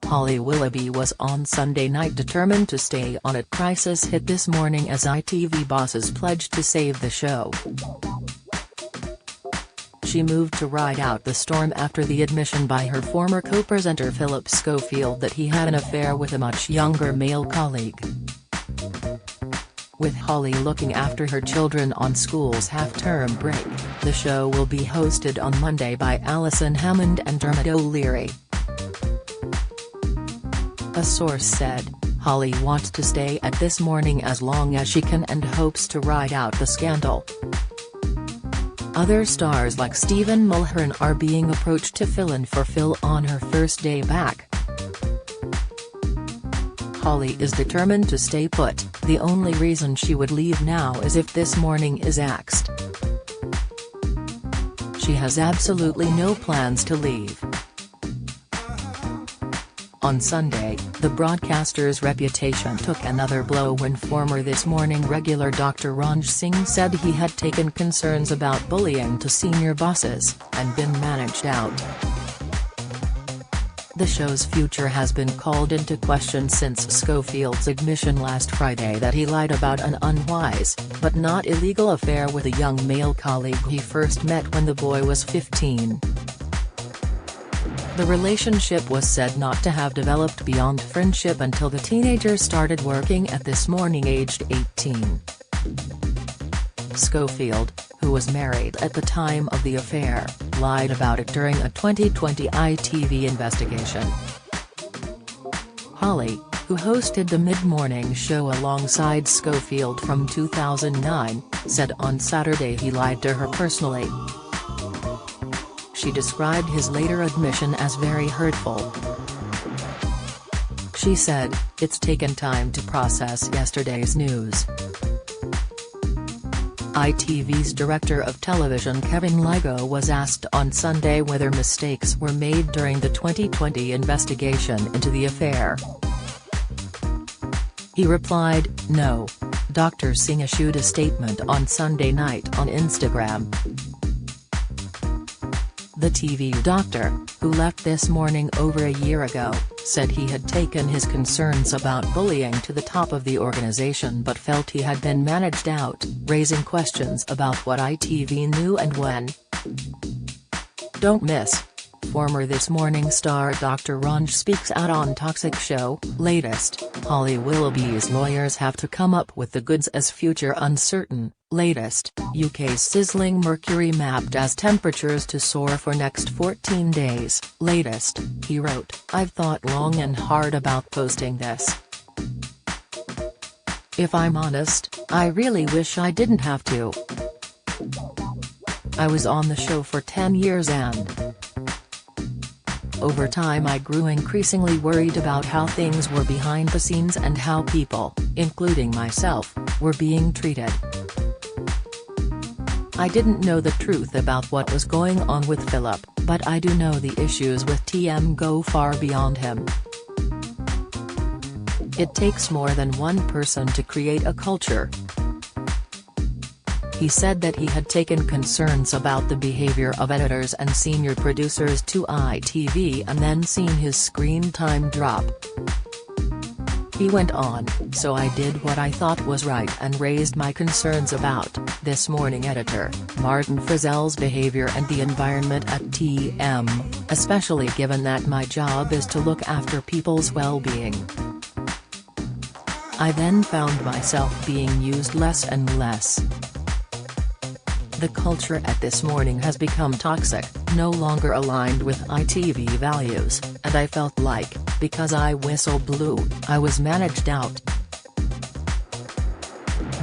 Holly Willoughby was on Sunday night determined to stay on it. Crisis hit this morning as ITV bosses pledged to save the show. She moved to ride out the storm after the admission by her former co-presenter Philip Schofield that he had an affair with a much younger male colleague. With Holly looking after her children on school's half-term break, the show will be hosted on Monday by Alison Hammond and Dermot O'Leary. A source said, Holly wants to stay at This Morning as long as she can and hopes to ride out the scandal. Other stars like Stephen Mulhern are being approached to fill in for Phil on her first day back. Holly is determined to stay put. The only reason she would leave now is if This Morning is axed. She has absolutely no plans to leave. On Sunday, the broadcaster's reputation took another blow when former This Morning regular Dr. Ranj Singh said he had taken concerns about bullying to senior bosses and been managed out. The show's future has been called into question since Schofield's admission last Friday that he lied about an unwise, but not illegal affair with a young male colleague he first met when the boy was 15. The relationship was said not to have developed beyond friendship until the teenager started working at This Morning aged 18. Schofield, who was married at the time of the affair, lied about it during a 2020 ITV investigation. Holly, who hosted the mid-morning show alongside Schofield from 2009, said on Saturday he lied to her personally. She described his later admission as very hurtful. She said, "It's taken time to process yesterday's news." ITV's director of television Kevin Ligo was asked on Sunday whether mistakes were made during the 2020 investigation into the affair. He replied, "No." Dr. Singh issued a statement on Sunday night on Instagram. The TV doctor, who left This Morning over a year ago, said he had taken his concerns about bullying to the top of the organization but felt he had been managed out, raising questions about what ITV knew and when. Don't miss. Former This Morning star Dr. Ranj speaks out on toxic show. Latest, Holly Willoughby's lawyers have to come up with the goods as future uncertain. Latest, UK's sizzling mercury mapped as temperatures to soar for next 14 days. Latest, he wrote, "I've thought long and hard about posting this. If I'm honest, I really wish I didn't have to. I was on the show for 10 years and over time I grew increasingly worried about how things were behind the scenes and how people, including myself, were being treated. I didn't know the truth about what was going on with Philip, but I do know the issues with TM go far beyond him. It takes more than one person to create a culture." He said that he had taken concerns about the behavior of editors and senior producers to ITV and then seen his screen time drop. He went on, "So I did what I thought was right and raised my concerns about This Morning editor Martin Frizzell's behavior and the environment at TM, especially given that my job is to look after people's well-being. I then found myself being used less and less. The culture at This Morning has become toxic, no longer aligned with ITV values, and I felt like, because I whistle blew, I was managed out."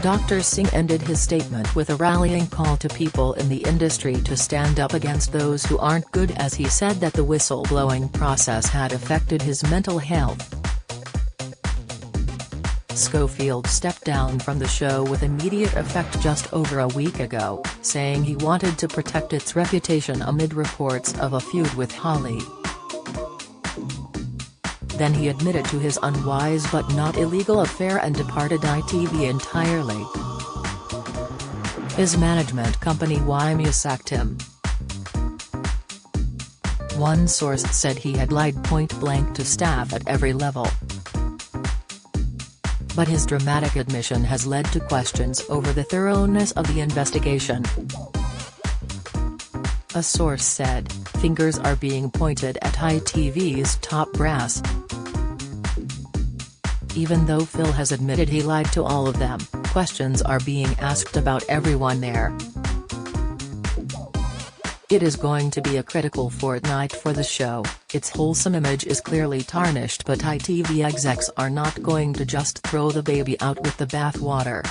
Dr. Singh ended his statement with a rallying call to people in the industry to stand up against those who aren't good, as he said that the whistleblowing process had affected his mental health. Schofield stepped down from the show with immediate effect just over a week ago, saying he wanted to protect its reputation amid reports of a feud with Holly. Then he admitted to his unwise but not illegal affair and departed ITV entirely. His management company Willoughby sacked him. One source said he had lied point-blank to staff at every level. But his dramatic admission has led to questions over the thoroughness of the investigation. A source said, "Fingers are being pointed at ITV's top brass." Even though Phil has admitted he lied to all of them, questions are being asked about everyone there. It is going to be a critical fortnight for the show. Its wholesome image is clearly tarnished, but ITV execs are not going to just throw the baby out with the bathwater.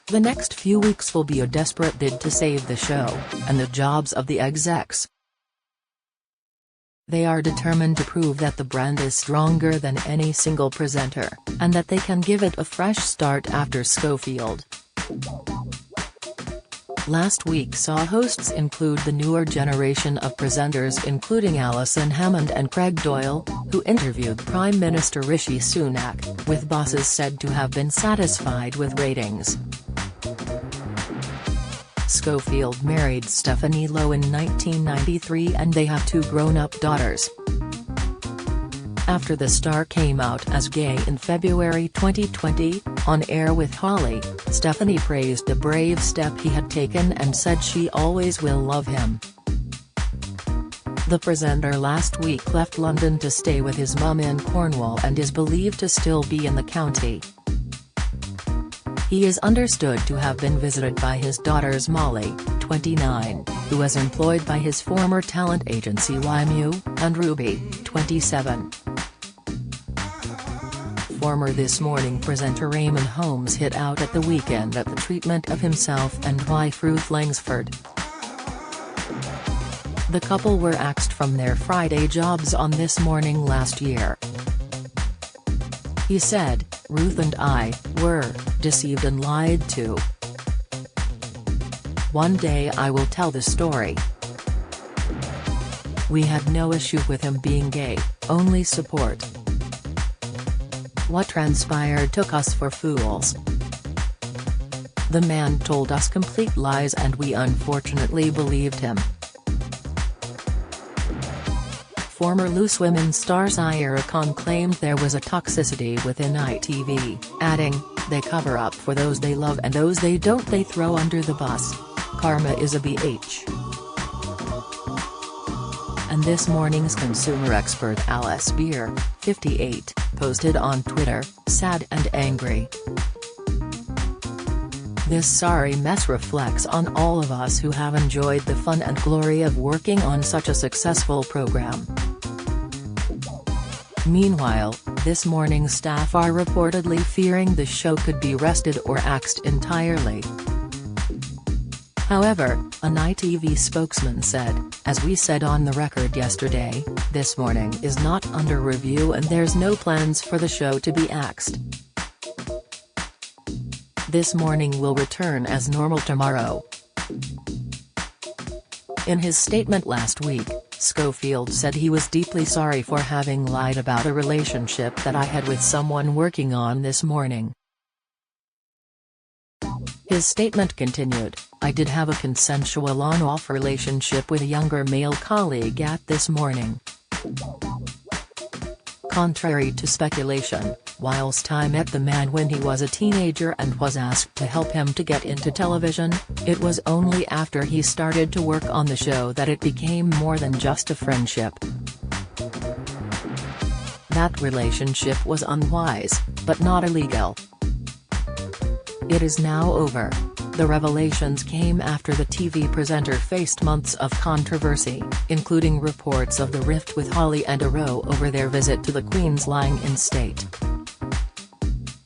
The next few weeks will be a desperate bid to save the show, and the jobs of the execs. They are determined to prove that the brand is stronger than any single presenter, and that they can give it a fresh start after Schofield. Last week saw hosts include the newer generation of presenters, including Alison Hammond and Craig Doyle, who interviewed Prime Minister Rishi Sunak, with bosses said to have been satisfied with ratings. Schofield married Stephanie Lowe in 1993 and they have 2 grown-up daughters. After the star came out as gay in February 2020, on air with Holly, Stephanie praised the brave step he had taken and said she always will love him. The presenter last week left London to stay with his mum in Cornwall and is believed to still be in the county. He is understood to have been visited by his daughters Molly, 29, who was employed by his former talent agency YMU, and Ruby, 27. Former This Morning presenter Raymond Holmes hit out at the weekend at the treatment of himself and wife Ruth Langsford. The couple were axed from their Friday jobs on This Morning last year. He said, "Ruth and I were deceived and lied to. One day I will tell the story. We had no issue with him being gay, only support. What transpired took us for fools. The man told us complete lies and we unfortunately believed him." Former Loose Women star Zaira Khan claimed there was a toxicity within ITV, adding, "They cover up for those they love and those they don't they throw under the bus. Karma is a bitch." And This Morning's consumer expert Alice Beer, 58, posted on Twitter, "Sad and angry. This sorry mess reflects on all of us who have enjoyed the fun and glory of working on such a successful program." Meanwhile, This Morning staff are reportedly fearing the show could be rested or axed entirely. However, an ITV spokesman said, "As we said on the record yesterday, This Morning is not under review and there's no plans for the show to be axed. This Morning will return as normal tomorrow." In his statement last week, Schofield said he was deeply sorry for having lied about a relationship that I had with someone working on This Morning. His statement continued, "I did have a consensual on-off relationship with a younger male colleague at This Morning. Contrary to speculation, whilst I met the man when he was a teenager and was asked to help him to get into television, it was only after he started to work on the show that it became more than just a friendship. That relationship was unwise, but not illegal. It is now over." The revelations came after the TV presenter faced months of controversy, including reports of the rift with Holly and Aro over their visit to the Queen's lying-in state.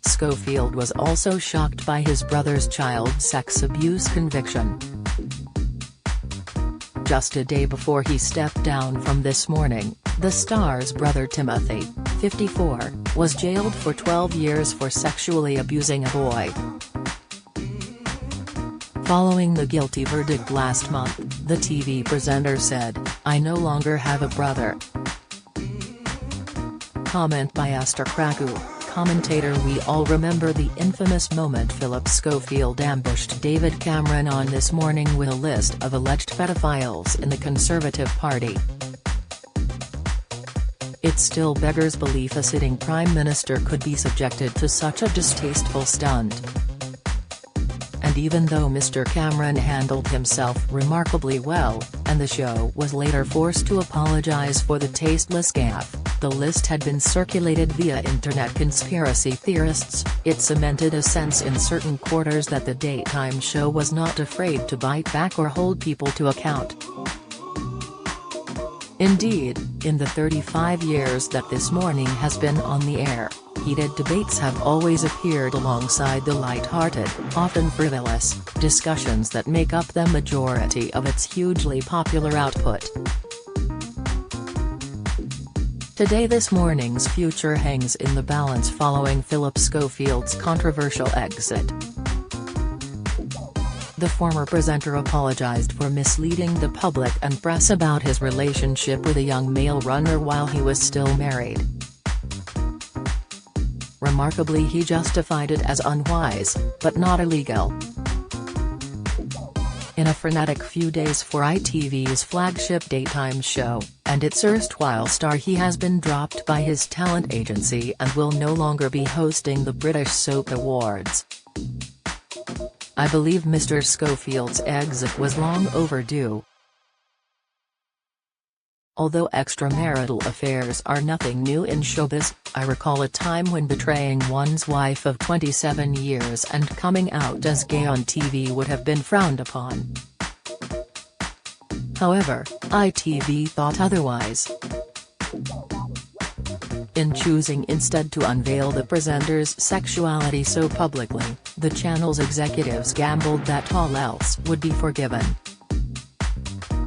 Schofield was also shocked by his brother's child sex abuse conviction. Just a day before he stepped down from This Morning, the star's brother Timothy, 54, was jailed for 12 years for sexually abusing a boy. Following the guilty verdict last month, the TV presenter said, "I no longer have a brother." Comment by Esther Kraku, commentator. We all remember the infamous moment Philip Schofield ambushed David Cameron on This Morning with a list of alleged pedophiles in the Conservative Party. It still beggars belief a sitting Prime Minister could be subjected to such a distasteful stunt. And even though Mr. Cameron handled himself remarkably well, and the show was later forced to apologise for the tasteless gaffe, the list had been circulated via internet conspiracy theorists. It cemented a sense in certain quarters that the daytime show was not afraid to bite back or hold people to account. Indeed, in the 35 years that This Morning has been on the air, heated debates have always appeared alongside the light-hearted, often frivolous, discussions that make up the majority of its hugely popular output. Today This Morning's future hangs in the balance following Philip Schofield's controversial exit. The former presenter apologized for misleading the public and press about his relationship with a young male runner while he was still married. Remarkably, he justified it as unwise, but not illegal. In a frenetic few days for ITV's flagship daytime show, and its erstwhile star, he has been dropped by his talent agency and will no longer be hosting the British Soap Awards. I believe Mr. Schofield's exit was long overdue. Although extramarital affairs are nothing new in showbiz, I recall a time when betraying one's wife of 27 years and coming out as gay on TV would have been frowned upon. However, ITV thought otherwise. In choosing instead to unveil the presenter's sexuality so publicly, the channel's executives gambled that all else would be forgiven.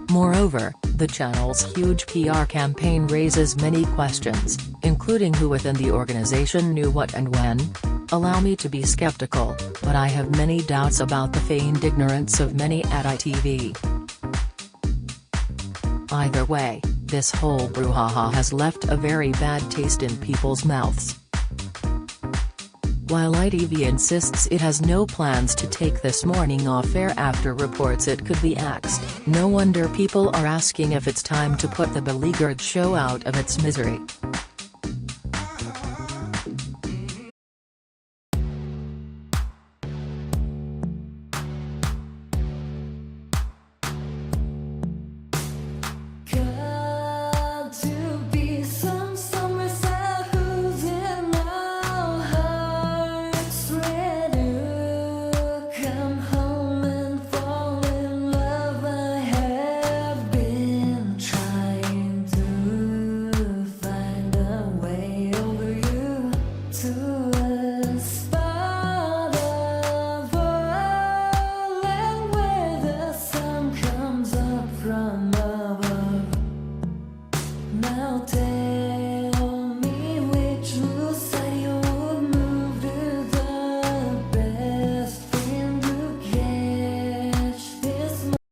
Moreover, the channel's huge PR campaign raises many questions, including who within the organization knew what and when. Allow me to be skeptical, but I have many doubts about the feigned ignorance of many at ITV. Either way, this whole brouhaha has left a very bad taste in people's mouths. While ITV insists it has no plans to take This Morning off air after reports it could be axed, no wonder people are asking if it's time to put the beleaguered show out of its misery.